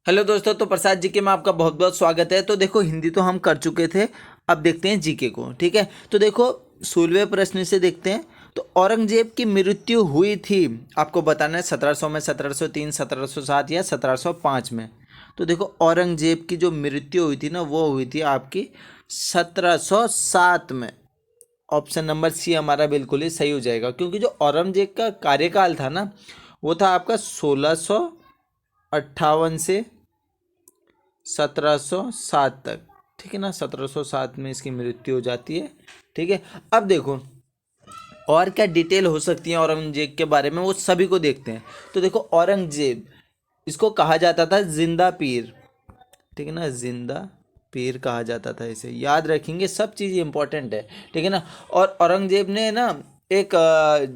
Hello दोस्तों, तो प्रसाद GK में आपका बहुत बहुत स्वागत है। तो देखो, हिंदी तो हम कर चुके थे, अब देखते हैं जीके को। ठीक है, तो देखो 16वें प्रश्न से देखते हैं। तो औरंगजेब की मृत्यु हुई थी, आपको बताना है 1700 में, 1703, 1707 या 1705 में। तो देखो, औरंगजेब की जो मृत्यु हुई थी ना, वो हुई थी आपकी 1707 में। ऑप्शन नंबर सी हमारा बिल्कुल ही सही हो जाएगा, क्योंकि जो औरंगजेब का कार्यकाल था ना, वो था आपका 1658 से 1707 तक। ठीक है ना, 1707 में इसकी मृत्यु हो जाती है। ठीक है, अब देखो और क्या डिटेल हो सकती है औरंगजेब के बारे में, वो सभी को देखते हैं। तो देखो, औरंगजेब, इसको कहा जाता था जिंदा पीर। ठीक है ना, जिंदा पीर कहा जाता था, इसे याद रखेंगे, सब चीज़ इंपॉर्टेंट है। ठीक है ना। और औरंगजेब ने ना एक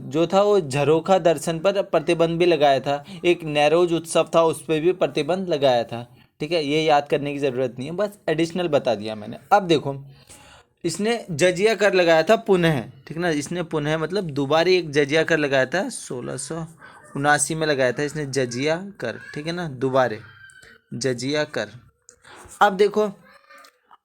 जो था वो झरोखा दर्शन पर प्रतिबंध भी लगाया था, एक नैरोज उत्सव था उस पर भी प्रतिबंध लगाया था। ठीक है, ये याद करने की ज़रूरत नहीं है, बस एडिशनल बता दिया मैंने। अब देखो, इसने जजिया कर लगाया था पुनः। ठीक ना, इसने पुनः मतलब दोबारा एक जजिया कर लगाया था, 1679 में लगाया था इसने जजिया कर। ठीक है ना, दोबारे जजिया कर। अब देखो,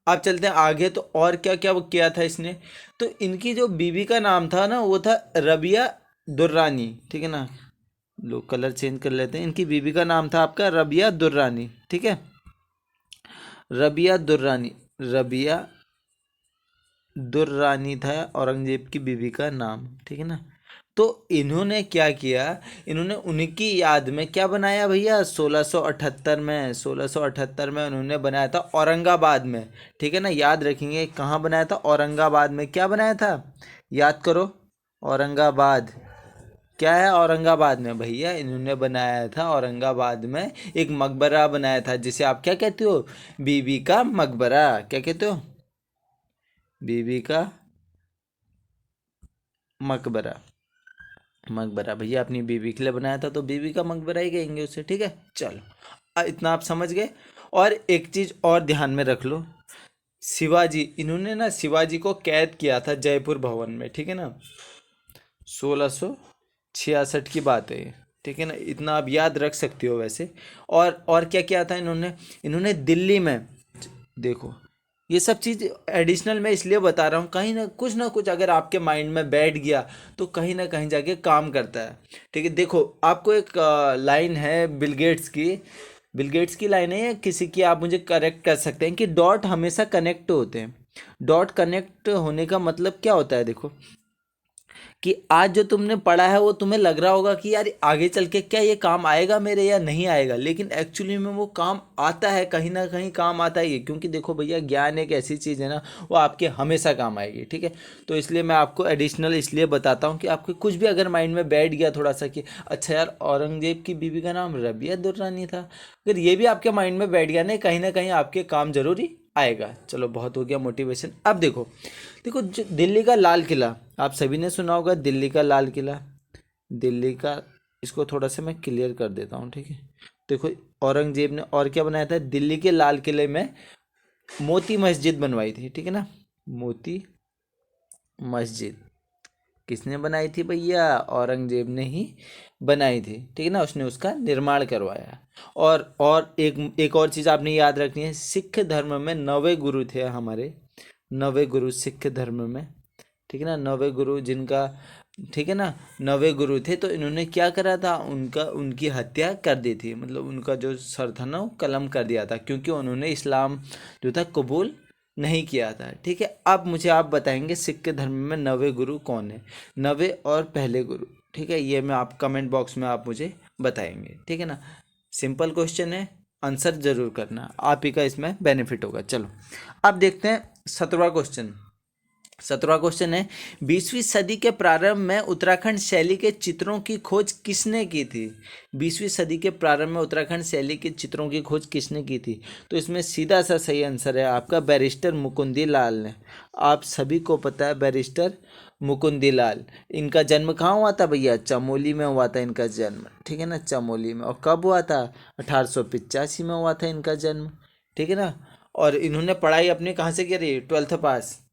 अब चलते हैं आगे। तो और क्या क्या वो किया था इसने। तो इनकी जो बीवी का नाम था ना, वो था रबिया दुर्रानी। ठीक है ना, लोग कलर चेंज कर लेते हैं। इनकी बीवी का नाम था आपका रबिया दुर्रानी। ठीक है, रबिया दुर्रानी, रबिया दुर्रानी था औरंगजेब की बीवी का नाम। ठीक है ना। तो इन्होंने क्या किया, इन्होंने उनकी याद में क्या बनाया भैया, 1678 में, 1678 में उन्होंने बनाया था औरंगाबाद में। ठीक है ना, याद रखेंगे कहाँ बनाया था, औरंगाबाद में। क्या बनाया था, याद करो, औरंगाबाद। क्या है औरंगाबाद में भैया, इन्होंने बनाया था औरंगाबाद में एक मकबरा बनाया था, जिसे आप क्या कहते हो, बीबी का मकबरा। क्या कहते हो, बीबी का मकबरा। मकबरा भैया अपनी बीवी के लिए बनाया था, तो बीवी का मकबरा ही कहेंगे उसे। ठीक है, चलो इतना आप समझ गए। और एक चीज और ध्यान में रख लो, शिवाजी, इन्होंने ना शिवाजी को कैद किया था जयपुर भवन में। ठीक है ना, 1666 की बात है ये। ठीक है ना, इतना आप याद रख सकते हो वैसे। और क्या किया था इन्होंने, इन्होंने दिल्ली में, देखो ये सब चीज़ एडिशनल मैं इसलिए बता रहा हूँ, कहीं ना कुछ अगर आपके माइंड में बैठ गया तो कहीं ना कहीं जाके काम करता है। ठीक है, देखो आपको एक लाइन है बिल गेट्स की, बिल गेट्स की लाइन है या किसी की, आप मुझे करेक्ट कर सकते हैं, कि डॉट हमेशा कनेक्ट होते हैं। डॉट कनेक्ट होने का मतलब क्या होता है, देखो कि आज जो तुमने पढ़ा है वो तुम्हें लग रहा होगा कि यार आगे चल के क्या ये काम आएगा मेरे या नहीं आएगा, लेकिन एक्चुअली में वो काम आता है, कहीं ना कहीं काम आता ही है। क्योंकि देखो भैया, ज्ञान एक ऐसी चीज़ है ना, वो आपके हमेशा काम आएगी। ठीक है, तो इसलिए मैं आपको एडिशनल इसलिए बताता हूँ कि आपके कुछ भी अगर माइंड में बैठ गया थोड़ा सा कि अच्छा यार औरंगजेब की बीवी का नाम रबिया दुर्रानी था, अगर ये भी आपके माइंड में बैठ गया ना कहीं आपके काम जरूरी आएगा। चलो बहुत हो गया मोटिवेशन। अब देखो, देखो जो दिल्ली का लाल किला, आप सभी ने सुना होगा दिल्ली का लाल किला, दिल्ली का, इसको थोड़ा सा मैं क्लियर कर देता हूँ। ठीक है, देखो औरंगजेब ने और क्या बनाया था, दिल्ली के लाल किले में मोती मस्जिद बनवाई थी। ठीक है ना, मोती मस्जिद किसने बनाई थी भैया, औरंगजेब ने ही बनाई थी। ठीक है ना, उसने उसका निर्माण करवाया। और एक और चीज़ आपने याद रखनी है, सिख धर्म में 9 गुरु थे हमारे, 9 गुरु सिख धर्म में। ठीक है ना, 9 गुरु जिनका, ठीक है ना, 9 गुरु थे, तो इन्होंने क्या करा था, उनका उनकी हत्या कर दी थी, मतलब उनका जो सर था ना वो कलम कर दिया था, क्योंकि उन्होंने इस्लाम जो था कबूल नहीं किया था। ठीक है, अब मुझे आप बताएंगे सिख धर्म में 9 गुरु कौन है, 9 और पहले गुरु। ठीक है, ये मैं आप कमेंट बॉक्स में आप मुझे बताएंगे। ठीक है ना, सिंपल क्वेश्चन है, आंसर जरूर करना, आप ही का इसमें बेनिफिट होगा। चलो अब देखते हैं 17वां क्वेश्चन। 17वां क्वेश्चन है, 20वीं सदी के प्रारंभ में उत्तराखंड शैली के चित्रों की खोज किसने की थी। 20वीं सदी के प्रारंभ में उत्तराखंड शैली के चित्रों की खोज किसने की थी। तो इसमें सीधा सा सही आंसर है आपका बैरिस्टर मुकुंदी लाल ने। आप सभी को पता है बैरिस्टर मुकुंदी लाल, इनका जन्म कहाँ हुआ था भैया, चमोली में हुआ था इनका जन्म। ठीक है ना, चमोली में। और कब हुआ था, 1885 में हुआ था इनका जन्म। ठीक है ना, और इन्होंने पढ़ाई अपनी कहाँ से करी, 12th पास,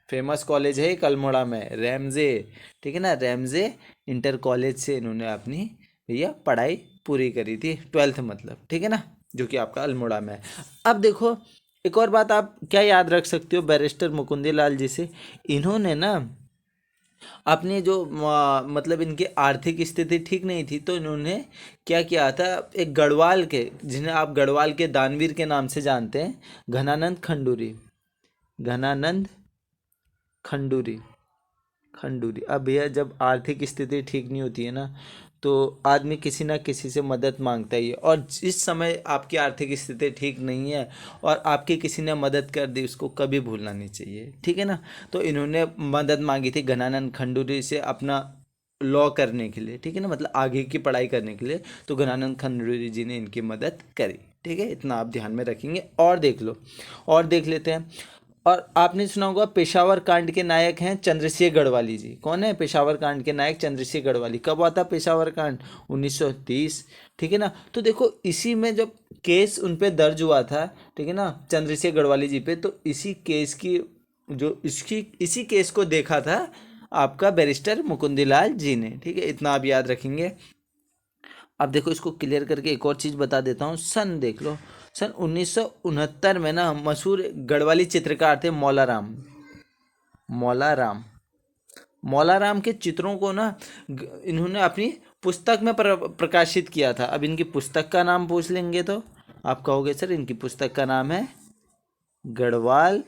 फेमस कॉलेज है अल्मोड़ा में, रैमजे। ठीक है ना, रैमजे इंटर कॉलेज से इन्होंने अपनी भैया पढ़ाई पूरी करी थी, 12th मतलब। ठीक है ना, जो कि आपका अल्मोड़ा में है। अब देखो एक और बात आप क्या याद रख सकते हो बैरिस्टर मुकुंदीलाल जी से, इन्होंने ना अपनी जो मतलब इनकी आर्थिक स्थिति ठीक नहीं थी, तो इन्होंने क्या किया था, एक गढ़वाल के, जिन्हें आप गढ़वाल के दानवीर के नाम से जानते हैं, घनानंद खंडूरी, घनानंद खंडूरी, खंडूरी। अब भैया जब आर्थिक स्थिति ठीक नहीं होती है ना, तो आदमी किसी ना किसी से मदद मांगता ही है, और जिस समय आपकी आर्थिक स्थिति ठीक नहीं है और आपकी किसी ने मदद कर दी, उसको कभी भूलना नहीं चाहिए, ठीक है ना। तो इन्होंने मदद मांगी थी घनानंद खंडूरी से अपना लॉ करने के लिए, ठीक है ना, मतलब आगे की पढ़ाई करने के लिए, तो घनानंद खंडूरी जी ने इनकी मदद करी, ठीक है, इतना आप ध्यान में रखेंगे। और देख लो, और देख लेते हैं। और आपने सुना होगा पेशावर कांड के नायक हैं चंद्रशेखर गढ़वाली जी। कौन है पेशावर कांड के नायक? चंद्रशेखर गढ़वाली। कब हुआ था पेशावर कांड? 1930, ठीक है ना। तो देखो इसी में जब केस उन पे दर्ज हुआ था, ठीक है ना, चंद्रशेखर गढ़वाली जी पे, तो इसी केस की जो इसकी इसी केस को देखा था आपका बैरिस्टर मुकुंदीलाल जी ने, ठीक है, इतना आप याद रखेंगे। अब देखो इसको क्लियर करके एक और चीज़ बता देता हूँ। सन देख लो, सन 1969 में ना मशहूर गढ़वाली चित्रकार थे मौलाराम, मौलाराम, मौलाराम के चित्रों को ना इन्होंने अपनी पुस्तक में प्रकाशित किया था। अब इनकी पुस्तक का नाम पूछ लेंगे तो आप कहोगे सर इनकी पुस्तक का नाम है गढ़वाल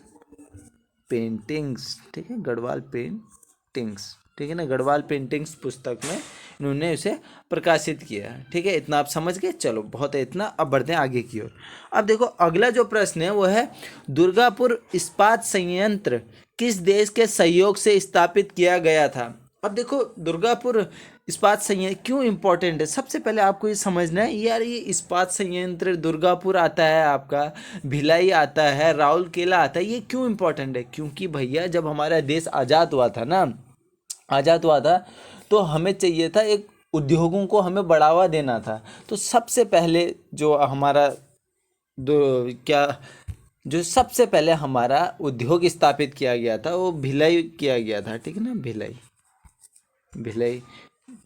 पेंटिंग्स, ठीक है, गढ़वाल पेंटिंग्स, ठीक है ना, गढ़वाल पेंटिंग्स पुस्तक में इन्होंने उसे प्रकाशित किया है, ठीक है, इतना आप समझ गए। चलो बहुत है इतना, अब बढ़ते हैं आगे की ओर। अब देखो अगला जो प्रश्न है वो है दुर्गापुर इस्पात संयंत्र किस देश के सहयोग से स्थापित किया गया था? अब देखो दुर्गापुर इस्पात संयंत्र क्यों इंपॉर्टेंट है, सबसे पहले आपको ये समझना है यार, ये इस्पात संयंत्र दुर्गापुर आता है, आपका भिलाई आता है, राउरकेला आता है, ये क्यों इंपॉर्टेंट है? क्योंकि भैया जब हमारा देश आज़ाद हुआ था ना, आज़ाद हुआ था, तो हमें चाहिए था एक उद्योगों को हमें बढ़ावा देना था। तो सबसे पहले जो हमारा दो क्या जो सबसे पहले हमारा उद्योग स्थापित किया गया था वो भिलाई किया गया था, ठीक है ना, भिलाई, भिलाई,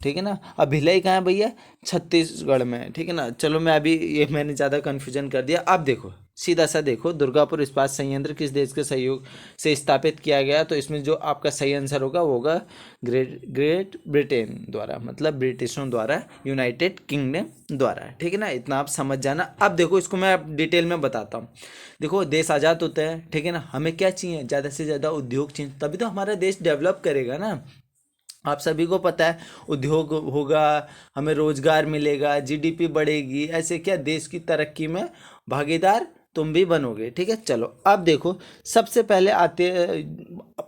ठीक है ना। अब भिलाई कहाँ है भैया? छत्तीसगढ़ में है, ठीक है ना। चलो मैं अभी ये मैंने ज़्यादा कन्फ्यूजन कर दिया। अब देखो सीधा सा देखो, दुर्गापुर इस्पात संयंत्र किस देश के सहयोग से स्थापित किया गया? तो इसमें जो आपका सही आंसर होगा वो होगा ग्रेट ग्रेट ब्रिटेन द्वारा, मतलब ब्रिटिशों द्वारा, यूनाइटेड किंगडम द्वारा, ठीक है ना, इतना आप समझ जाना। अब देखो इसको मैं अब डिटेल में बताता हूँ। देखो देश आज़ाद होता है, ठीक है ना, हमें क्या चाहिए? ज़्यादा से ज़्यादा उद्योग चाहिए, तभी तो हमारा देश डेवलप करेगा ना। आप सभी को पता है उद्योग होगा, हमें रोजगार मिलेगा, जीडीपी बढ़ेगी, ऐसे क्या देश की तरक्की में भागीदार तुम भी बनोगे, ठीक है। चलो अब देखो सबसे पहले आते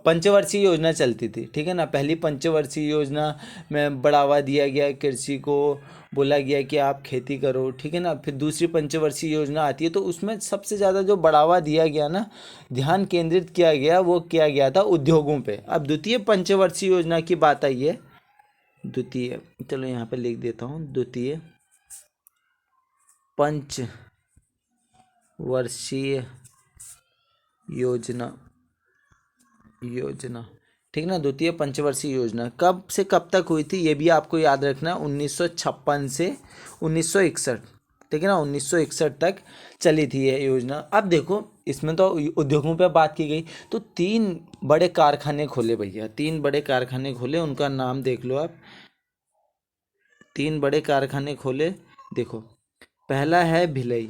पंचवर्षीय योजना चलती थी, ठीक है ना। पहली पंचवर्षीय योजना में बढ़ावा दिया गया कृषि को, बोला गया कि आप खेती करो, ठीक है ना। फिर दूसरी पंचवर्षीय योजना आती है, तो उसमें सबसे ज़्यादा जो बढ़ावा दिया गया ना, ध्यान केंद्रित किया गया, वो किया गया था उद्योगों पे। अब द्वितीय पंचवर्षीय योजना की बात आई है, द्वितीय, चलो यहाँ पे लिख देता हूँ, द्वितीय पंचवर्षीय योजना, योजना, ठीक ना। द्वितीय पंचवर्षीय योजना कब से कब तक हुई थी ये भी आपको याद रखना, 1956 से 1961, ठीक है ना, 1961 तक चली थी ये योजना। अब देखो इसमें तो उद्योगों पे बात की गई, तो 3 बड़े कारखाने खोले भैया, 3 बड़े कारखाने खोले, उनका नाम देख लो आप। 3 बड़े कारखाने खोले, देखो पहला है भिलाई,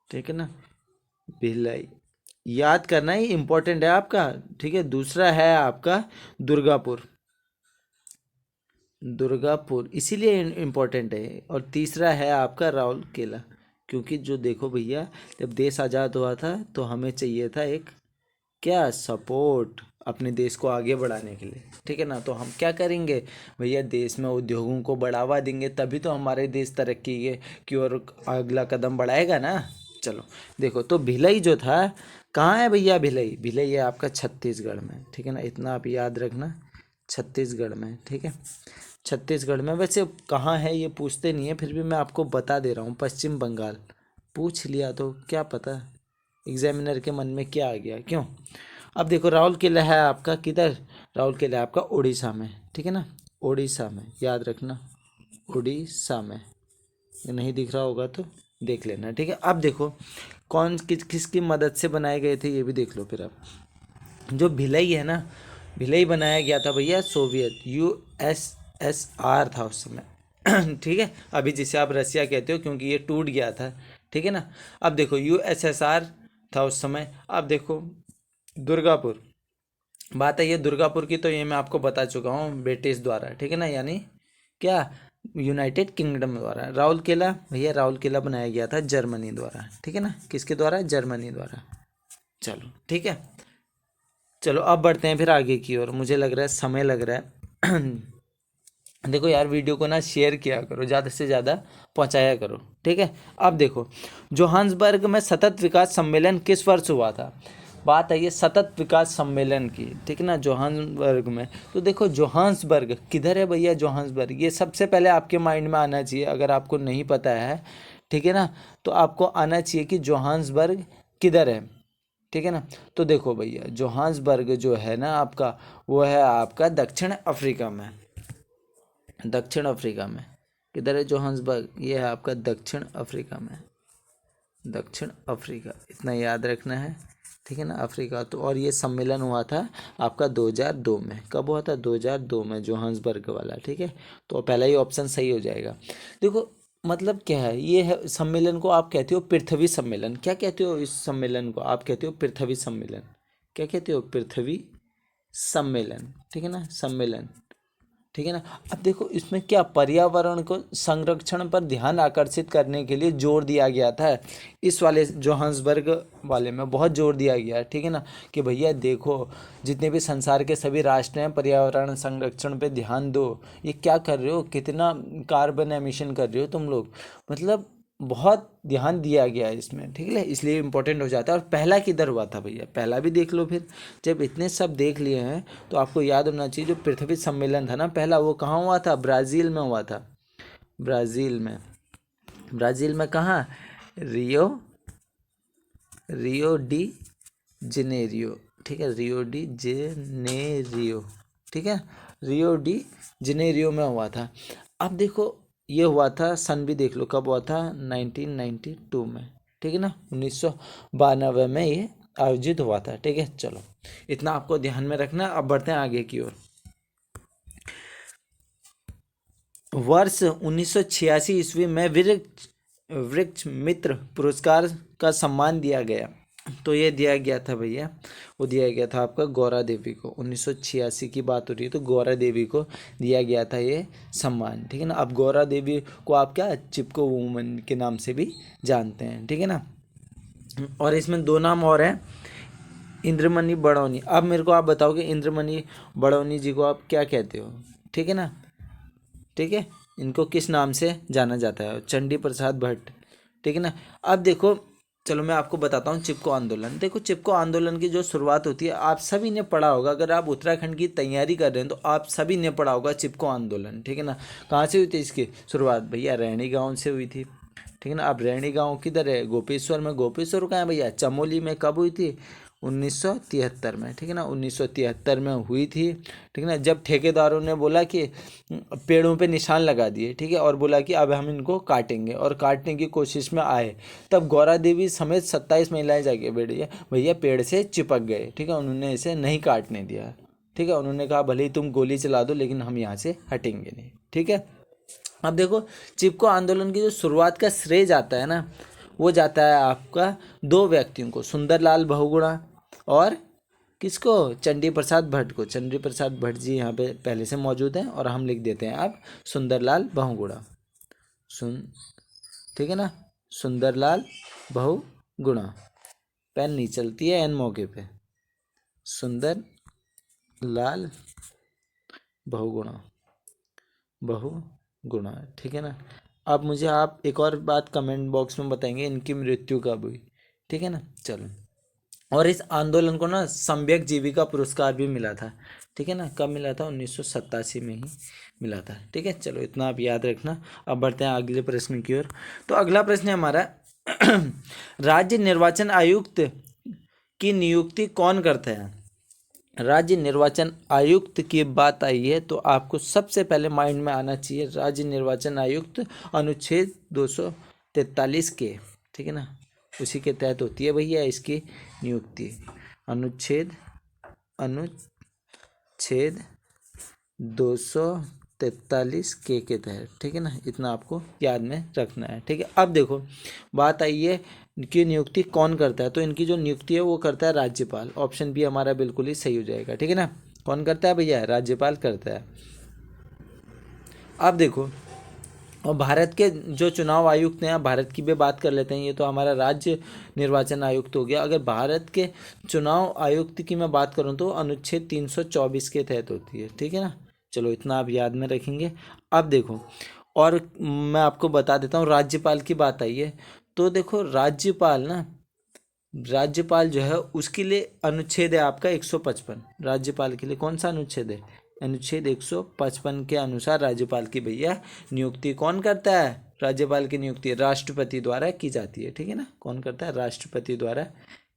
ठीक है ना, भिलाई, याद करना ही इम्पोर्टेंट है आपका, ठीक है। दूसरा है आपका दुर्गापुर, दुर्गापुर इसीलिए इम्पोर्टेंट है। और तीसरा है आपका राउरकेला, क्योंकि जो देखो भैया जब देश आज़ाद हुआ था तो हमें चाहिए था एक क्या सपोर्ट अपने देश को आगे बढ़ाने के लिए, ठीक है ना। तो हम क्या करेंगे भैया, देश में उद्योगों को बढ़ावा देंगे, तभी तो हमारे देश तरक्की की ओर अगला कदम बढ़ाएगा ना। चलो देखो, तो भिलाई जो था, कहाँ है भैया भिलाई? भिलाई है आपका छत्तीसगढ़ में, ठीक है ना, इतना आप याद रखना, छत्तीसगढ़ में, ठीक है, छत्तीसगढ़ में। वैसे कहाँ है ये पूछते नहीं है, फिर भी मैं आपको बता दे रहा हूँ, पश्चिम बंगाल। पूछ लिया तो क्या पता एग्जामिनर के मन में क्या आ गया, क्यों। अब देखो राहुल किला है आपका किधर? राहुल किला है आपका उड़ीसा में, ठीक है ना, उड़ीसा में, याद रखना, उड़ीसा में। ये नहीं दिख रहा होगा तो देख लेना, ठीक है। अब देखो कौन किसकी मदद से बनाए गए थे ये भी देख लो फिर आप। जो भिलई है ना, भिलई बनाया गया था भैया सोवियत यूएसएसआर था उस समय ठीक है, अभी जिसे आप रसिया कहते हो क्योंकि ये टूट गया था, ठीक है ना। अब देखो यूएसएसआर था उस समय। अब देखो दुर्गापुर, बात है ये दुर्गापुर की, तो ये मैं आपको बता चुका हूँ ब्रिटिश द्वारा, ठीक है ना, यानी क्या, यूनाइटेड किंगडम द्वारा। राउल किला भैया, राउल किला बनाया गया था जर्मनी द्वारा, ठीक है ना, किसके द्वारा, जर्मनी द्वारा। चलो ठीक है, चलो अब बढ़ते हैं फिर आगे की ओर, मुझे लग रहा है समय लग रहा है देखो यार वीडियो को ना शेयर किया करो, ज़्यादा से ज़्यादा पहुंचाया करो, ठीक है। अब देखो जोहान्सबर्ग में सतत विकास सम्मेलन किस वर्ष हुआ था। बात है ये सतत विकास सम्मेलन की, ठीक है ना, जोहान्सबर्ग में। तो देखो जोहान्सबर्ग किधर है भैया, जोहान्सबर्ग ये सबसे पहले आपके माइंड में आना चाहिए, अगर आपको नहीं पता है, ठीक है ना, तो आपको आना चाहिए कि जोहान्सबर्ग किधर है, ठीक है ना। तो देखो भैया जोहान्सबर्ग जो है ना आपका, वो है आपका दक्षिण अफ्रीका में, दक्षिण अफ्रीका में। किधर है जोहान्सबर्ग, ये है आपका दक्षिण अफ्रीका में, दक्षिण अफ्रीका, इतना याद रखना है, ठीक है ना, अफ्रीका। तो और ये सम्मेलन हुआ था आपका 2002 में, कब हुआ था, 2002 में, जोहान्सबर्ग वाला, ठीक है। तो पहला ही ऑप्शन सही हो जाएगा। देखो मतलब क्या है, ये है सम्मेलन को आप कहते हो पृथ्वी सम्मेलन, क्या कहते हो इस सम्मेलन को, आप कहते हो पृथ्वी सम्मेलन, क्या कहते हो, पृथ्वी सम्मेलन, ठीक है ना, सम्मेलन, ठीक है ना। अब देखो इसमें क्या, पर्यावरण को संरक्षण पर ध्यान आकर्षित करने के लिए जोर दिया गया था, इस वाले जोहान्सबर्ग वाले में बहुत जोर दिया गया है, ठीक है ना, कि भैया देखो जितने भी संसार के सभी राष्ट्र हैं पर्यावरण संरक्षण पे ध्यान दो, ये क्या कर रहे हो, कितना कार्बन एमिशन कर रहे हो तुम लोग, मतलब बहुत ध्यान दिया गया है इसमें, ठीक है, इसलिए इम्पोर्टेंट हो जाता है। और पहला किधर हुआ था भैया, पहला भी देख लो फिर, जब इतने सब देख लिए हैं तो आपको याद होना चाहिए, जो पृथ्वी सम्मेलन था ना पहला, वो कहाँ हुआ था, ब्राज़ील में हुआ था, ब्राज़ील में, ब्राज़ील में कहाँ, रियो, रियो डी जनेरियो, ठीक है, रियो डी जेनेरियो, ठीक है, रियो डी जनेरियो में हुआ था। अब देखो ये हुआ था, सन भी देख लो कब हुआ था, 1992 में, ठीक है ना, 1992 में ये आयोजित हुआ था, ठीक है। चलो इतना आपको ध्यान में रखना। अब बढ़ते हैं आगे की ओर। वर्ष 1986 ईस्वी में वृक्ष वृक्ष मित्र पुरस्कार का सम्मान दिया गया, तो ये दिया गया था भैया, वो दिया गया था आपका गौरा देवी को, 1986 की बात हो रही है, तो गौरा देवी को दिया गया था ये सम्मान, ठीक है ना। अब गौरा देवी को आप क्या चिपको वुमन के नाम से भी जानते हैं, ठीक है ना। और इसमें दो नाम और हैं, इंद्रमणि बड़ौनी। अब मेरे को आप बताओगे इंद्रमणि बड़ौनी जी को आप क्या कहते हो, ठीक है ना, ठीक है, इनको किस नाम से जाना जाता है, चंडी प्रसाद भट्ट, ठीक है ना। अब देखो चलो मैं आपको बताता हूँ चिपको आंदोलन। देखो चिपको आंदोलन की जो शुरुआत होती है, आप सभी ने पढ़ा होगा, अगर आप उत्तराखंड की तैयारी कर रहे हैं तो आप सभी ने पढ़ा होगा चिपको आंदोलन, ठीक है ना। कहाँ से हुई थी इसकी शुरुआत भैया, रैणी गाँव से हुई थी, ठीक है ना। अब रैणी गाँव किधर है, गोपेश्वर में, गोपेश्वर कहाँ है भैया, चमोली में। कब हुई थी, 1973 में, ठीक है ना, 1973 में हुई थी, ठीक है ना। जब ठेकेदारों ने बोला कि पेड़ों पे निशान लगा दिए, ठीक है, और बोला कि अब हम इनको काटेंगे, और काटने की कोशिश में आए, तब गौरा देवी समेत 27 महिलाएं जाके बैठी भैया पेड़ से चिपक गए, ठीक है, उन्होंने इसे नहीं काटने दिया, ठीक है, उन्होंने कहा भले ही तुम गोली चला दो लेकिन हम यहाँ से हटेंगे नहीं, ठीक है। अब देखो चिपको आंदोलन की जो शुरुआत का श्रेय जाता है ना, वो जाता है आपका दो व्यक्तियों को, सुंदरलाल बहुगुणा और किसको, चंडी प्रसाद भट्ट को। चंडी प्रसाद भट्ट जी यहाँ पे पहले से मौजूद हैं और हम लिख देते हैं अब सुंदरलाल बहुगुणा, ठीक है ना, सुंदरलाल बहुगुणा, पेन नहीं चलती है एन मौके पे, सुंदर लाल बहुगुणा, बहुगुणा, ठीक है ना। अब मुझे आप एक और बात कमेंट बॉक्स में बताएंगे, इनकी मृत्यु कब हुई, ठीक है ना। चलो, और इस आंदोलन को ना सम्यक जीविका पुरस्कार भी मिला था, ठीक है ना, कब मिला था, 1987 में ही मिला था, ठीक है। चलो इतना आप याद रखना। अब बढ़ते हैं अगले प्रश्न की ओर। तो अगला प्रश्न है हमारा राज्य निर्वाचन आयुक्त की नियुक्ति कौन करता है। राज्य निर्वाचन आयुक्त की बात आई है तो आपको सबसे पहले माइंड में आना चाहिए राज्य निर्वाचन आयुक्त, अनुच्छेद 43 के, ठीक है ना, उसी के तहत होती है भैया इसकी नियुक्ति। अनुच्छेद अनुच्छेद 243 के तहत, ठीक है ना, इतना आपको याद में रखना है, ठीक है। अब देखो बात आई है कि नियुक्ति कौन करता है, तो इनकी जो नियुक्ति है वो करता है राज्यपाल। ऑप्शन बी हमारा बिल्कुल ही सही हो जाएगा, ठीक है ना। कौन करता है भैया, राज्यपाल करता है। अब देखो, और भारत के जो चुनाव आयुक्त हैं, भारत की भी बात कर लेते हैं, ये तो हमारा राज्य निर्वाचन आयुक्त हो गया। अगर भारत के चुनाव आयुक्त की मैं बात करूं तो अनुच्छेद 324 के तहत होती है, ठीक है ना। चलो इतना आप याद में रखेंगे। अब देखो, और मैं आपको बता देता हूँ, राज्यपाल की बात आई है तो देखो राज्यपाल ना, राज्यपाल जो है उसके लिए अनुच्छेद है आपका 155। राज्यपाल के लिए कौन सा अनुच्छेद है, अनुच्छेद 155 के अनुसार राज्यपाल की भैया नियुक्ति कौन करता है, राज्यपाल की नियुक्ति राष्ट्रपति द्वारा की जाती है, ठीक है ना। कौन करता है, राष्ट्रपति द्वारा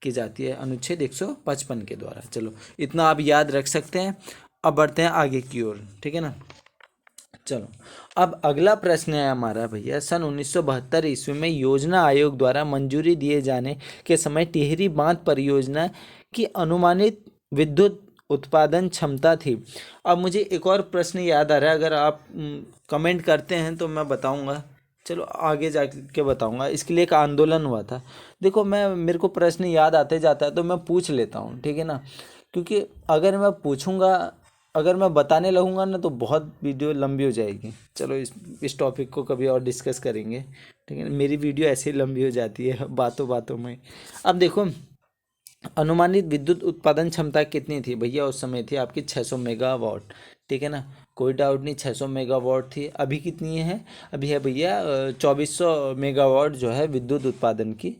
की जाती है, अनुच्छेद 155 के द्वारा। चलो इतना आप याद रख सकते हैं। अब बढ़ते हैं आगे की ओर, ठीक है ना। चलो अब अगला प्रश्न है हमारा भैया, सन 1972 ईस्वी में योजना आयोग द्वारा मंजूरी दिए जाने के समय टिहरी बांध परियोजना की अनुमानित विद्युत उत्पादन क्षमता थी। अब मुझे एक और प्रश्न याद आ रहा है, अगर आप कमेंट करते हैं तो मैं बताऊंगा, चलो आगे जाके बताऊंगा। इसके लिए एक आंदोलन हुआ था। देखो मैं, मेरे को प्रश्न याद आते जाता है तो मैं पूछ लेता हूँ, ठीक है ना, क्योंकि अगर मैं पूछूंगा, अगर मैं बताने लगूंगा ना तो बहुत वीडियो लंबी हो जाएगी। चलो इस टॉपिक को कभी और डिस्कस करेंगे, ठीक है। मेरी वीडियो ऐसे ही लंबी हो जाती है बातों बातों में। अब देखो, अनुमानित विद्युत उत्पादन क्षमता कितनी थी भैया, उस समय थी आपकी 600 मेगावाट, ठीक है ना, कोई डाउट नहीं, 600 मेगावाट थी। अभी कितनी है, अभी है भैया 2400 मेगावाट जो है विद्युत उत्पादन की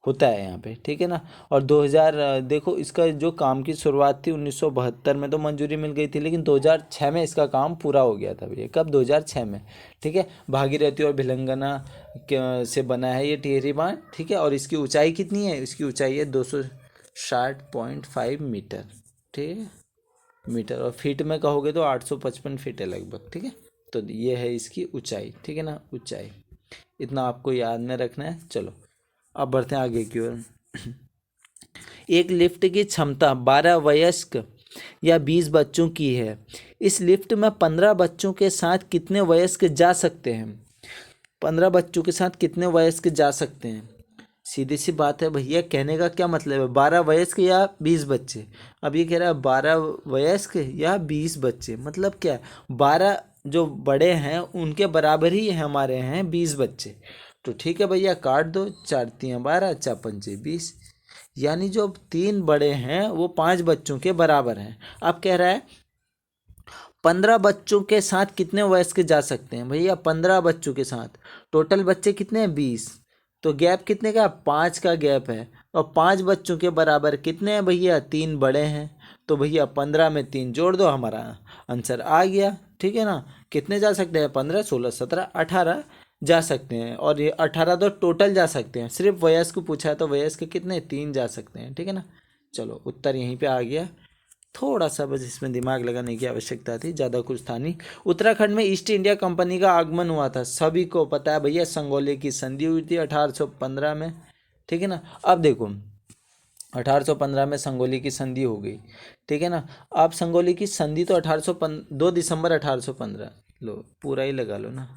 होता है यहाँ पे, ठीक है ना। और 2000 देखो इसका जो काम की शुरुआत थी 1972 में तो मंजूरी मिल गई थी, लेकिन 2006 में इसका काम पूरा हो गया था भैया। कब, 2006 में, ठीक है। भागीरथी और भिलंगना से बना है ये टिहरी बांध, ठीक है। और इसकी ऊंचाई कितनी है, इसकी ऊंचाई है 260.5 मीटर, ठीक है, मीटर। और फीट में कहोगे तो 855 फीट है लगभग, ठीक है। तो ये है इसकी ऊंचाई, ठीक है ना, ऊंचाई। इतना आपको याद में रखना है। चलो अब बढ़ते हैं आगे की ओर। एक लिफ्ट की क्षमता 12 वयस्क या 20 बच्चों की है। इस लिफ्ट में 15 बच्चों के साथ कितने वयस्क जा सकते हैं, 15 बच्चों के साथ कितने वयस्क जा सकते हैं। सीधी सी बात है भैया, कहने का क्या मतलब है, 12 वयस्क या 20 बच्चे। अब ये कह रहा है 12 वयस्क या 20 बच्चे, मतलब क्या, 12 जो बड़े हैं उनके बराबर ही हमारे हैं 20 बच्चे। तो ठीक है भैया, काट दो, 4 तियाँ 12, 4 पंचे 20, यानी जो 3 बड़े हैं वो 5 बच्चों के बराबर हैं। अब कह रहा है 15 बच्चों के साथ कितने वयस्क जा सकते हैं भैया, 15 बच्चों के साथ, टोटल बच्चे कितने हैं 20, तो गैप कितने का, 5 का गैप है। और 5 बच्चों के बराबर कितने हैं भैया, 3 बड़े हैं। तो भैया 15 में 3 जोड़ दो, हमारा आंसर आ गया, ठीक है ना। कितने जा सकते हैं, 15, 16, 17, 18 जा सकते हैं। और ये 18 तो टोटल जा सकते हैं, सिर्फ वयस्क पूछा है तो वयस्क कितने, 3 जा सकते हैं, ठीक है ना। चलो उत्तर यहीं पे आ गया। थोड़ा सा बस इसमें दिमाग लगाने की आवश्यकता थी, ज़्यादा कुछ था नहीं। उत्तराखंड में ईस्ट इंडिया कंपनी का आगमन हुआ था, सभी को पता है भैया, संगोले की संधि हुई थी 1815 में, ठीक है ना। अब देखो 1815 में संगोली की संधि हो गई, ठीक है ना। अब संगोली की संधि तो 2 दिसंबर 1815, लो पूरा ही लगा लो ना,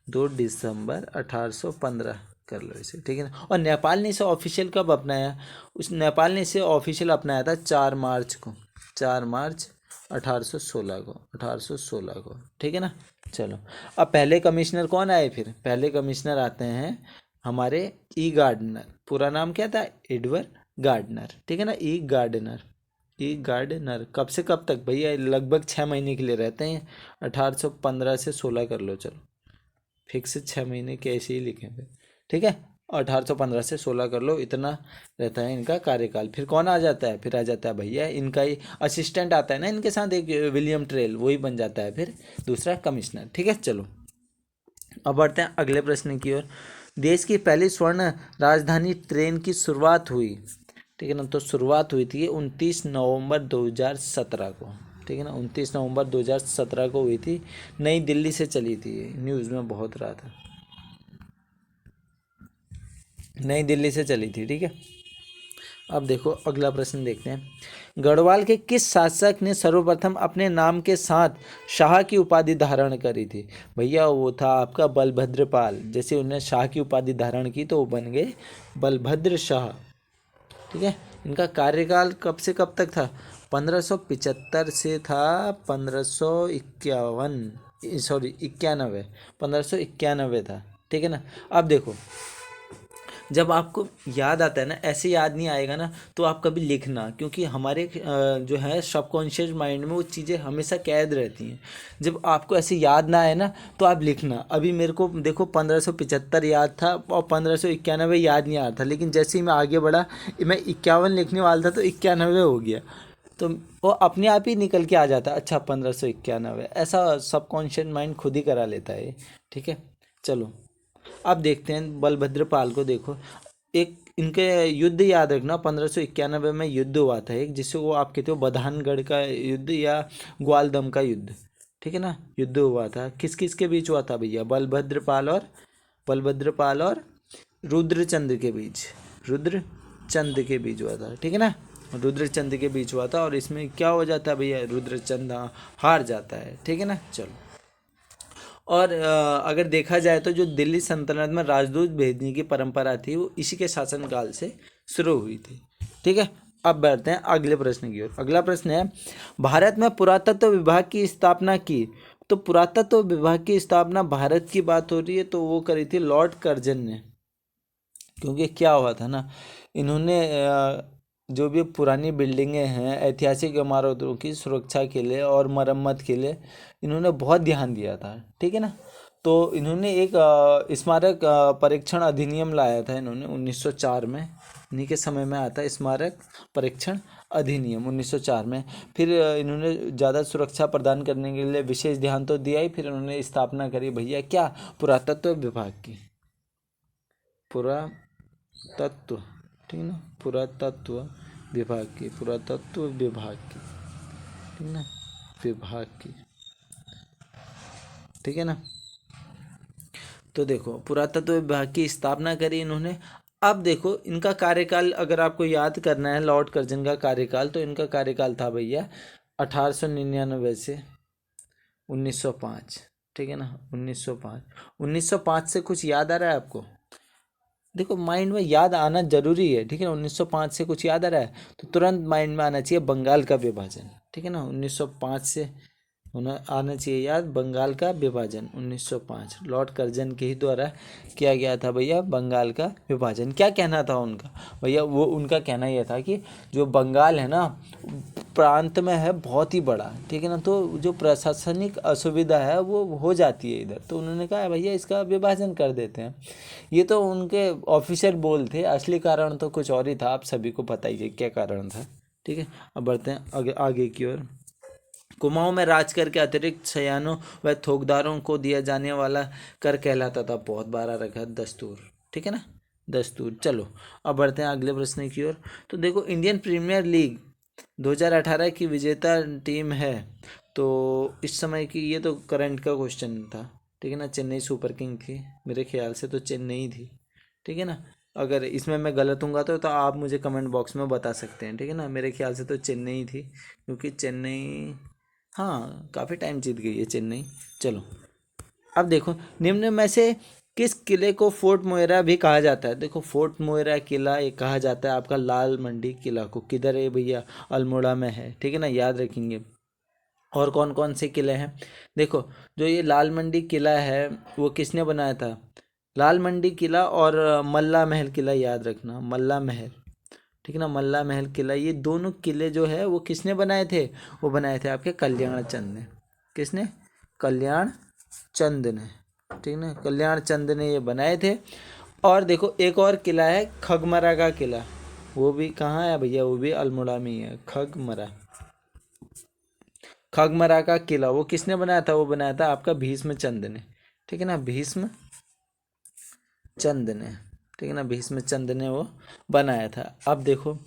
2 दिसंबर 1815 कर लो इसे, ठीक है ना। और नेपाल ने इसे ऑफिशियल कब अपनाया, उस नेपाल ने इसे ऑफिशियल अपनाया था 4 मार्च को, 4 मार्च 1816 को, 1816 को, ठीक है ना। चलो अब पहले कमिश्नर कौन आए, फिर पहले कमिश्नर आते हैं हमारे ई गार्डनर, पूरा नाम क्या था, एडवर्ड गार्डनर, ठीक है ना, ई गार्डनर, ई गार्डनर। कब से कब तक भैया, लगभग 6 महीने के लिए रहते हैं, 1815 से 16 कर लो, चलो फिक्स 6 महीने के ऐसे ही लिखे थे, ठीक है। 1815 से 16 कर लो, इतना रहता है इनका कार्यकाल। फिर कौन आ जाता है, फिर आ जाता है भैया इनका ही असिस्टेंट आता है ना इनके साथ, एक विलियम ट्रेल, वही बन जाता है फिर दूसरा कमिश्नर, ठीक है। चलो अब बढ़ते हैं अगले प्रश्न की ओर। देश की पहली स्वर्ण राजधानी ट्रेन की शुरुआत हुई, ठीक है ना, तो शुरुआत हुई थी 29 नवंबर 2017 को, ठीक है ना, 29 नवंबर 2017 को हुई थी, नई दिल्ली से चली थी, न्यूज़ में बहुत रहा था। नई दिल्ली से चली थी, ठीक है। अब देखो अगला प्रश्न देखते हैं। गढ़वाल के किस शासक ने सर्वप्रथम अपने नाम के साथ शाह की उपाधि धारण करी थी? भैया वो था आपका बलभद्रपाल। जैसे उन्होंने शाह की उपाधि धारण की तो वो बन गए बलभद्र शाह, ठीक है। इनका कार्यकाल कब से कब तक था? 1575 से था 1551, सॉरी 91, 1591 था, ठीक है ना। अब देखो जब आपको याद आता है ना, ऐसे याद नहीं आएगा ना, तो आप कभी लिखना, क्योंकि हमारे जो है सबकॉन्शियस माइंड में वो चीज़ें हमेशा कैद रहती हैं। जब आपको ऐसे याद ना आए ना तो आप लिखना। अभी मेरे को देखो 1575 याद था और 1591 याद नहीं आ रहा था, लेकिन जैसे ही मैं आगे बढ़ा मैं 51 लिखने वाला था तो 91 हो गया। तो वो अपने आप ही निकल के आ जाता है, अच्छा 1591, ऐसा सबकॉन्शियस माइंड खुद ही करा लेता है, ठीक है। चलो अब देखते हैं बलभद्रपाल को। देखो एक इनके युद्ध याद रखना, 1591 में युद्ध हुआ था एक, जिससे वो आप कहते हो बधानगढ़ का युद्ध या ग्वालदम का युद्ध, ठीक है ना। युद्ध हुआ था, किस किस के बीच हुआ था भैया? बलभद्रपाल और रुद्रचंद के बीच, रुद्रचंद के बीच हुआ था, ठीक है ना। रुद्रचंद के बीच हुआ था और इसमें क्या हो जाता है भैया? रुद्रचंद हार जाता है, ठीक है ना। चलो और अगर देखा जाए तो जो दिल्ली सल्तनत में राजदूत भेजने की परंपरा थी वो इसी के शासनकाल से शुरू हुई थी, ठीक है। अब बढ़ते हैं अगले प्रश्न की ओर। अगला प्रश्न है, भारत में पुरातत्व विभाग की स्थापना की। तो पुरातत्व विभाग की स्थापना भारत की बात हो रही है तो वो करी थी लॉर्ड कर्जन ने। क्योंकि क्या हुआ था ना, इन्होंने जो भी पुरानी बिल्डिंगें हैं, ऐतिहासिक इमारतों की सुरक्षा के लिए और मरम्मत के लिए इन्होंने बहुत ध्यान दिया था, ठीक है ना। तो इन्होंने एक स्मारक परीक्षण अधिनियम लाया था इन्होंने 1904 में। इन्हीं के समय में आता है स्मारक परीक्षण अधिनियम 1904 में। फिर इन्होंने ज़्यादा सुरक्षा प्रदान करने के लिए विशेष ध्यान तो दिया ही, फिर इन्होंने स्थापना करी भैया क्या? पुरातत्व विभाग की, पुरातत्व, ठीक है ना, पुरातत्व विभाग की, पुरातत्व विभाग की, ठीक ना, विभाग की, ठीक है ना। तो देखो पुरातत्व विभाग की स्थापना करी इन्होंने। अब देखो इनका कार्यकाल अगर आपको याद करना है, लॉर्ड कर्जन का कार्यकाल, तो इनका कार्यकाल था भैया 1899 से 1905, ठीक है ना। 1905 से कुछ याद आ रहा है आपको? देखो माइंड में याद आना जरूरी है, ठीक है ना। 1905 से कुछ याद आ रहा है तो तुरंत माइंड में आना चाहिए बंगाल का विभाजन, ठीक है ना। 1905 से होना आना चाहिए याद, बंगाल का विभाजन 1905 लॉर्ड कर्जन के ही द्वारा किया गया था भैया, बंगाल का विभाजन। क्या कहना था उनका भैया? वो उनका कहना यह था कि जो बंगाल है ना प्रांत में है बहुत ही बड़ा, ठीक है ना, तो जो प्रशासनिक असुविधा है वो हो जाती है इधर, तो उन्होंने कहा भैया इसका विभाजन कर देते हैं। ये तो उनके ऑफिशियल बोल थे, असली कारण तो कुछ और ही था, आप सभी को पता ही है क्या कारण था, ठीक है। अब बढ़ते हैं आगे आगे की ओर। कुमाऊं में राज कर के अतिरिक्त सयानों व थोकदारों को दिया जाने वाला कर कहलाता था, बहुत बार रखा दस्तूर, ठीक है ना, दस्तूर। चलो अब बढ़ते हैं अगले प्रश्न की ओर। तो देखो इंडियन प्रीमियर लीग 2018 की विजेता टीम है, तो इस समय की, ये तो करंट का क्वेश्चन था, ठीक है ना। चेन्नई सुपर किंग थी मेरे ख्याल से, तो चेन्नई थी, ठीक है ना। अगर इसमें मैं गलत हूँगा तो आप मुझे कमेंट बॉक्स में बता सकते हैं, ठीक है ना। मेरे ख्याल से तो चेन्नई थी, क्योंकि चेन्नई, हाँ काफ़ी टाइम जीत गई है चेन्नई। चलो अब देखो निम्न में से किस किले को फोर्ट मोएरा भी कहा जाता है? देखो फोर्ट मोएरा किला ये कहा जाता है आपका लाल मंडी किला को। किधर है भैया? अल्मोड़ा में है, ठीक है ना, याद रखेंगे। और कौन कौन से किले हैं? देखो जो ये लाल मंडी किला है वो किसने बनाया था? लाल मंडी किला और मल्ला महल किला, याद रखना मल्ला महल, ठीक है ना, मल्ला महल किला, ये दोनों किले जो है वो किसने बनाए थे? वो बनाए थे आपके कल्याण चंद ने। किसने? कल्याण चंद ने, ठीक है ना, कल्याण चंद ने ये बनाए थे। और देखो एक और किला है खगमरा का किला, वो भी कहाँ है भैया? वो भी अल्मोड़ा में ही है, खगमरा। खगमरा का किला वो किसने बनाया था? वो बनाया था आपका भीष्म चंद ने, ठीक है ना, भीष्म चंद ने, ठीक है ना, भीष्म चंद ने वो बनाया था। अब देखो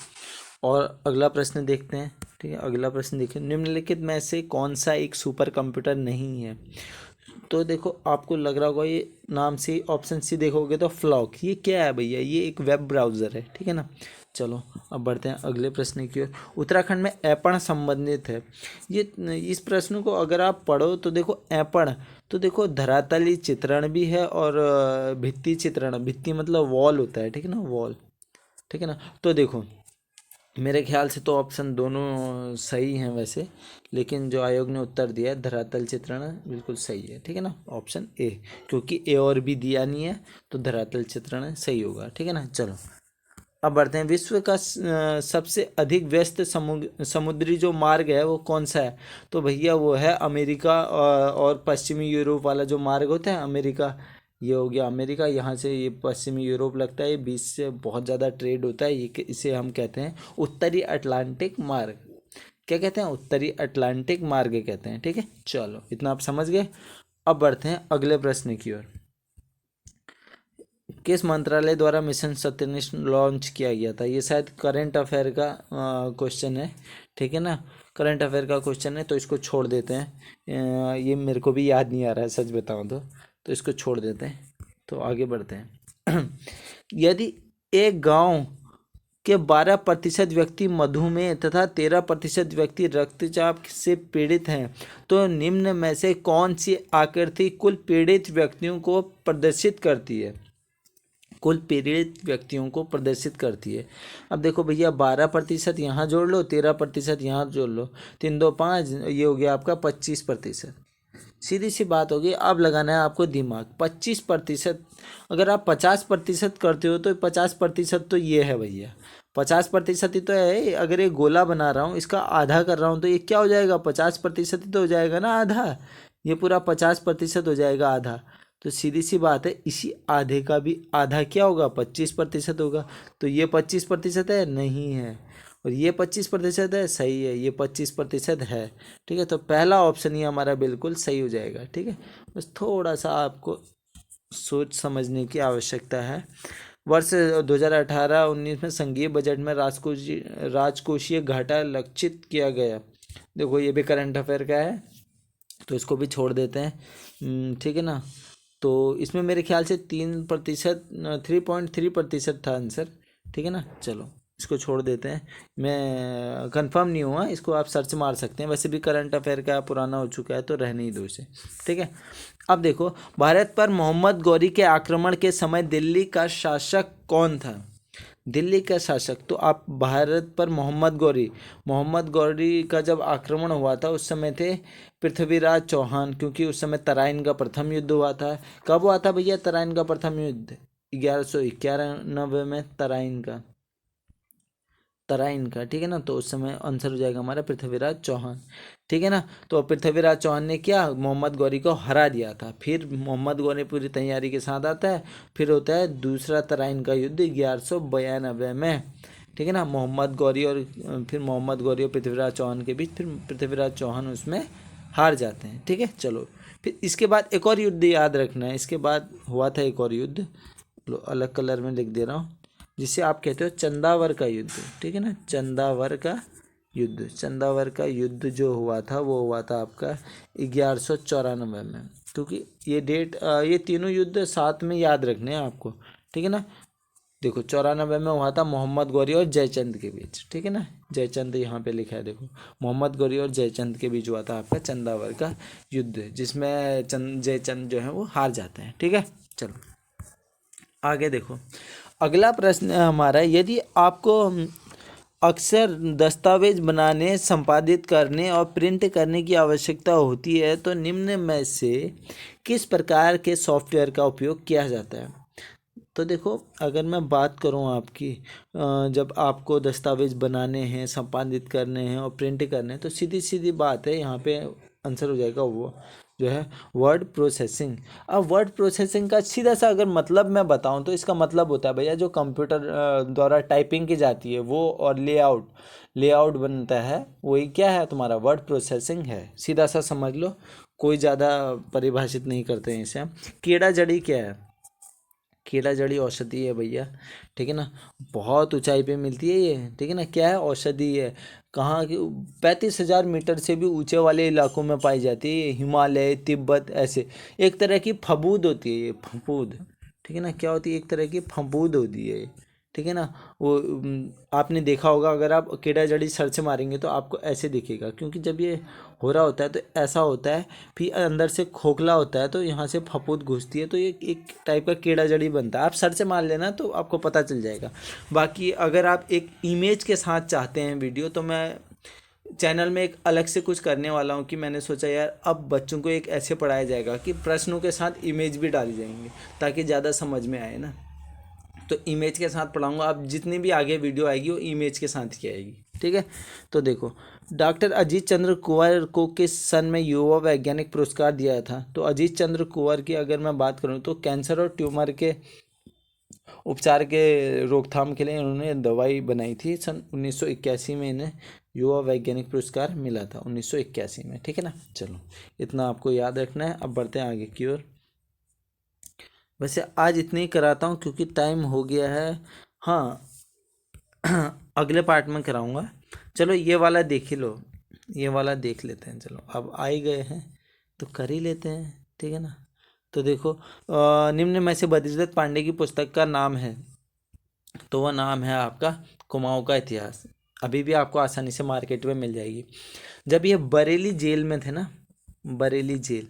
और अगला प्रश्न देखते हैं, ठीक है। अगला प्रश्न देखिए, निम्नलिखित में से कौन सा एक सुपर कंप्यूटर नहीं है? तो देखो आपको लग रहा होगा ये नाम से ऑप्शन सी देखोगे तो फ्लॉक, ये क्या है भैया, ये एक वेब ब्राउज़र है, ठीक है ना। चलो अब बढ़ते हैं अगले प्रश्न की ओर। उत्तराखंड में ऐपण संबंधित है। ये इस प्रश्न को अगर आप पढ़ो तो देखो ऐपण, तो देखो धरातली चित्रण भी है और भित्ति चित्रण, भित्ति मतलब वॉल होता है, ठीक है ना, वॉल, ठीक है ना। तो देखो मेरे ख्याल से तो ऑप्शन दोनों सही हैं वैसे, लेकिन जो आयोग ने उत्तर दिया है धरातल चित्रण बिल्कुल सही है, ठीक है ना, ऑप्शन ए, क्योंकि ए और बी दिया नहीं है तो धरातल चित्रण सही होगा, ठीक है ना। चलो अब बढ़ते हैं। विश्व का सबसे अधिक व्यस्त समुद्री जो मार्ग है वो कौन सा है? तो भैया वो है अमेरिका और पश्चिमी यूरोप वाला जो मार्ग होता है अमेरिका, ये हो गया अमेरिका, यहाँ से ये पश्चिमी यूरोप लगता है, ये बीच से बहुत ज़्यादा ट्रेड होता है, ये इसे हम कहते हैं उत्तरी अटलांटिक मार्ग। क्या कहते हैं? उत्तरी अटलांटिक मार्ग कहते हैं, ठीक है। चलो इतना आप समझ गए। अब बढ़ते हैं अगले प्रश्न की ओर। किस मंत्रालय द्वारा मिशन सत्यनिष्ठ लॉन्च किया गया था? ये शायद करंट अफेयर का क्वेश्चन है, ठीक है ना, करंट अफेयर का क्वेश्चन है तो इसको छोड़ देते हैं। ये मेरे को भी याद नहीं आ रहा है सच बताऊं तो इसको छोड़ देते हैं, तो आगे बढ़ते हैं। यदि एक गांव के 12% व्यक्ति मधुमेह तथा 13% व्यक्ति रक्तचाप से पीड़ित हैं तो निम्न में से कौन सी आकृति कुल पीड़ित व्यक्तियों को प्रदर्शित करती है? कुल पीड़ित व्यक्तियों को प्रदर्शित करती है। अब देखो भैया 12% यहाँ जोड़ लो, 13% यहाँ जोड़ लो, 3 2 5, ये हो गया आपका 25%। सीधी सी बात होगी, अब लगाना है आपको दिमाग। 25%, अगर आप 50% करते हो तो 50% तो ये है भैया, 50% ही तो है। अगर ये गोला बना रहा हूँ इसका आधा कर रहा हूँ तो ये क्या हो जाएगा? 50% ही तो हो जाएगा ना आधा, ये पूरा 50% हो जाएगा आधा। तो सीधी सी बात है, इसी आधे का भी आधा क्या होगा? 25% होगा। तो ये 25% है? नहीं है। और ये 25% है? सही है, ये 25% है, ठीक है। तो पहला ऑप्शन ही हमारा बिल्कुल सही हो जाएगा, ठीक है। बस थोड़ा सा आपको सोच समझने की आवश्यकता है। वर्ष 2018-19 में संघीय बजट में राजकोषीय घाटा लक्षित किया गया। देखो ये भी करंट अफेयर का है तो इसको भी छोड़ देते हैं, ठीक है ना। तो इसमें मेरे ख्याल से 3%, 3.3% था आंसर, ठीक है ना। चलो इसको छोड़ देते हैं, मैं कंफर्म नहीं हुआ, इसको आप सर्च मार सकते हैं, वैसे भी करंट अफेयर का पुराना हो चुका है तो रहने ही दो इसे, ठीक है। अब देखो भारत पर मोहम्मद गौरी के आक्रमण के समय दिल्ली का शासक कौन था? दिल्ली का शासक, तो आप भारत पर मोहम्मद गौरी का जब आक्रमण हुआ था उस समय थे पृथ्वीराज चौहान, क्योंकि उस समय तराइन का प्रथम युद्ध हुआ था। कब हुआ था भैया तराइन का प्रथम युद्ध? 1191 में तराइन का, ठीक है ना। तो उस समय आंसर हो जाएगा हमारा पृथ्वीराज चौहान, ठीक है ना। तो पृथ्वीराज चौहान ने क्या मोहम्मद गौरी को हरा दिया था। फिर मोहम्मद गौरी पूरी तैयारी के साथ आता है, फिर होता है दूसरा तराइन का युद्ध 1192 में, ठीक है ना। मोहम्मद गौरी और पृथ्वीराज चौहान के बीच, फिर पृथ्वीराज चौहान उसमें हार जाते हैं, ठीक है। चलो फिर इसके बाद एक और युद्ध याद रखना है, इसके बाद हुआ था एक और युद्ध, अलग कलर में लिख दे रहा हूँ, जिसे आप कहते हो चंदावर का युद्ध, ठीक है ना। चंदावर का युद्ध जो हुआ था वो हुआ था आपका 1194 में, क्योंकि ये डेट, ये तीनों युद्ध साथ में याद रखने हैं आपको, ठीक है ना। देखो 94 में हुआ था मोहम्मद गौरी और जयचंद के बीच, ठीक है ना। जयचंद यहाँ पे लिखा है, देखो मोहम्मद गौरी और जयचंद के बीच हुआ था आपका चंदावर का युद्ध, जिसमें जयचंद जो है वो हार जाते हैं, ठीक है। चलो आगे देखो, अगला प्रश्न है हमारा, यदि आपको अक्सर दस्तावेज बनाने, संपादित करने और प्रिंट करने की आवश्यकता होती है तो निम्न में से किस प्रकार के सॉफ्टवेयर का उपयोग किया जाता है? तो देखो अगर मैं बात करूं आपकी, जब आपको दस्तावेज बनाने हैं, संपादित करने हैं और प्रिंट करने हैं तो सीधी सीधी बात है, यहाँ पे आंसर हो जाएगा वो जो है वर्ड प्रोसेसिंग। अब वर्ड प्रोसेसिंग का सीधा सा अगर मतलब मैं बताऊं तो इसका मतलब होता है भैया जो कंप्यूटर द्वारा टाइपिंग की जाती है वो, और लेआउट बनता है, वही क्या है तुम्हारा वर्ड प्रोसेसिंग है, सीधा सा समझ लो, कोई ज़्यादा परिभाषित नहीं करते हैं इसे हम। कीड़ा जड़ी क्या है? कीड़ा जड़ी औषधि है भैया, ठीक है ना। बहुत ऊंचाई पे मिलती है ये, ठीक है ना। क्या है, औषधि है। कहाँ की, 35,000 मीटर से भी ऊंचे वाले इलाकों में पाई जाती है ये, हिमालय, तिब्बत, ऐसे। एक तरह की फबूद होती है ये, फफूद, ठीक है ना। क्या होती है, एक तरह की फफूद होती है ये, ठीक है ना। वो आपने देखा होगा, अगर आप कीड़ा जड़ी सर्च मारेंगे तो आपको ऐसे दिखेगा, क्योंकि जब ये हो रहा होता है तो ऐसा होता है, फिर अंदर से खोखला होता है तो यहाँ से फफूंद घुसती है, तो ये एक टाइप का कीड़ा जड़ी बनता है। आप सर्च मार लेना तो आपको पता चल जाएगा। बाकी अगर आप एक इमेज के साथ चाहते हैं वीडियो, तो मैं चैनल में एक अलग से कुछ करने वाला हूँ, कि मैंने सोचा यार अब बच्चों को एक ऐसे पढ़ाया जाएगा कि प्रश्नों के साथ इमेज भी डाली जाएंगे, ताकि ज़्यादा समझ में आए ना। तो इमेज के साथ पढ़ाऊंगा। अब जितनी भी आगे वीडियो आएगी वो इमेज के साथ ही आएगी, ठीक है। तो देखो, डॉक्टर अजीत चंद्र कुंवर को किस सन में युवा वैज्ञानिक पुरस्कार दिया था? तो अजीत चंद्र कुंवर की अगर मैं बात करूं तो कैंसर और ट्यूमर के उपचार के रोकथाम के लिए उन्होंने दवाई बनाई थी। सन 1981 में इन्हें युवा वैज्ञानिक पुरस्कार मिला था, 1981 में, ठीक है ना। चलो, इतना आपको याद रखना है। अब बढ़ते हैं आगे की ओर। वैसे आज इतने ही कराता हूँ क्योंकि टाइम हो गया है। हाँ, अगले पार्ट में कराऊंगा। चलो ये वाला देख ही लो, ये वाला देख लेते हैं। चलो अब आ ही गए हैं तो कर ही लेते हैं, ठीक है ना। तो देखो, निम्न में से बद्रीदत्त पांडे की पुस्तक का नाम है, तो वह नाम है आपका कुमाऊँ का इतिहास। अभी भी आपको आसानी से मार्केट में मिल जाएगी। जब ये बरेली जेल में थे ना, बरेली जेल,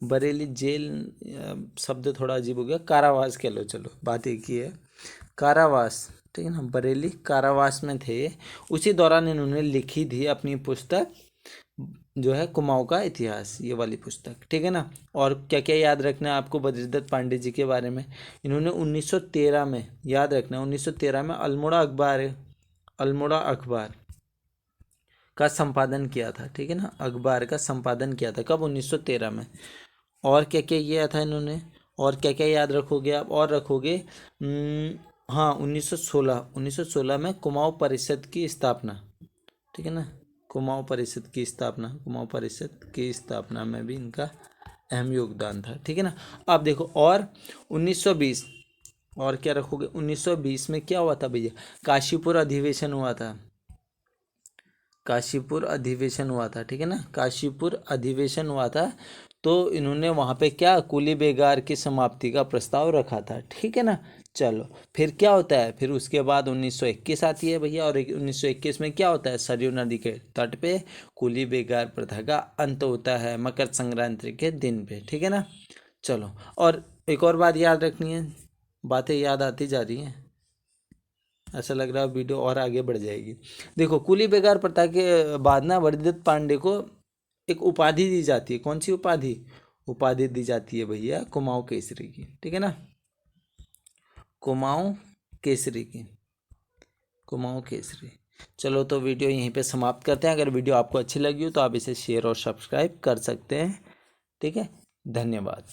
बरेली जेल शब्द थोड़ा अजीब हो गया, कारावास कह लो, चलो बात एक ही है, कारावास, ठीक है ना। बरेली कारावास में थे, उसी दौरान इन्होंने लिखी थी अपनी पुस्तक, जो है कुमाऊँ का इतिहास, ये वाली पुस्तक, ठीक है ना। और क्या क्या याद रखना है आपको बद्रीदत्त पांडे जी के बारे में? इन्होंने 1913 में, याद रखना है, 1913 में अल्मोड़ा अखबार का संपादन किया था, ठीक है ना। अखबार का संपादन किया था कब? 1913 में। और क्या क्या किया था इन्होंने? और क्या क्या याद रखोगे आप, और रखोगे? हाँ, 1916 में कुमाऊँ परिषद की स्थापना, ठीक है ना। कुमाऊँ परिषद की स्थापना, कुमाऊँ परिषद की स्थापना में भी इनका अहम योगदान था, ठीक है ना। अब देखो, और 1920, और क्या रखोगे? 1920 में क्या हुआ था भैया? काशीपुर अधिवेशन हुआ था, काशीपुर अधिवेशन हुआ था, ठीक है ना। काशीपुर अधिवेशन हुआ था, तो इन्होंने वहाँ पे क्या, कुली बेगार की समाप्ति का प्रस्ताव रखा था, ठीक है ना। चलो, फिर क्या होता है? फिर उसके बाद 1921 आती है भैया, और 1921 में क्या होता है? सरयू नदी के तट पे कुली बेगार प्रथा का अंत होता है, मकर संक्रांति के दिन पे, ठीक है ना। चलो, और एक और बात याद रखनी है, बातें याद आती जा रही हैं, ऐसा लग रहा है वीडियो और आगे बढ़ जाएगी। देखो, कुली बेगार प्रथा के बाद ना बद्रीदत्त पांडे को एक उपाधि दी जाती है। कौन सी उपाधि? उपाधि दी जाती है भैया कुमाऊँ केसरी की, ठीक है ना। कुमाऊँ केसरी की, कुमाऊँ केसरी। चलो, तो वीडियो यहीं पे समाप्त करते हैं। अगर वीडियो आपको अच्छी लगी हो तो आप इसे शेयर और सब्सक्राइब कर सकते हैं, ठीक है। धन्यवाद।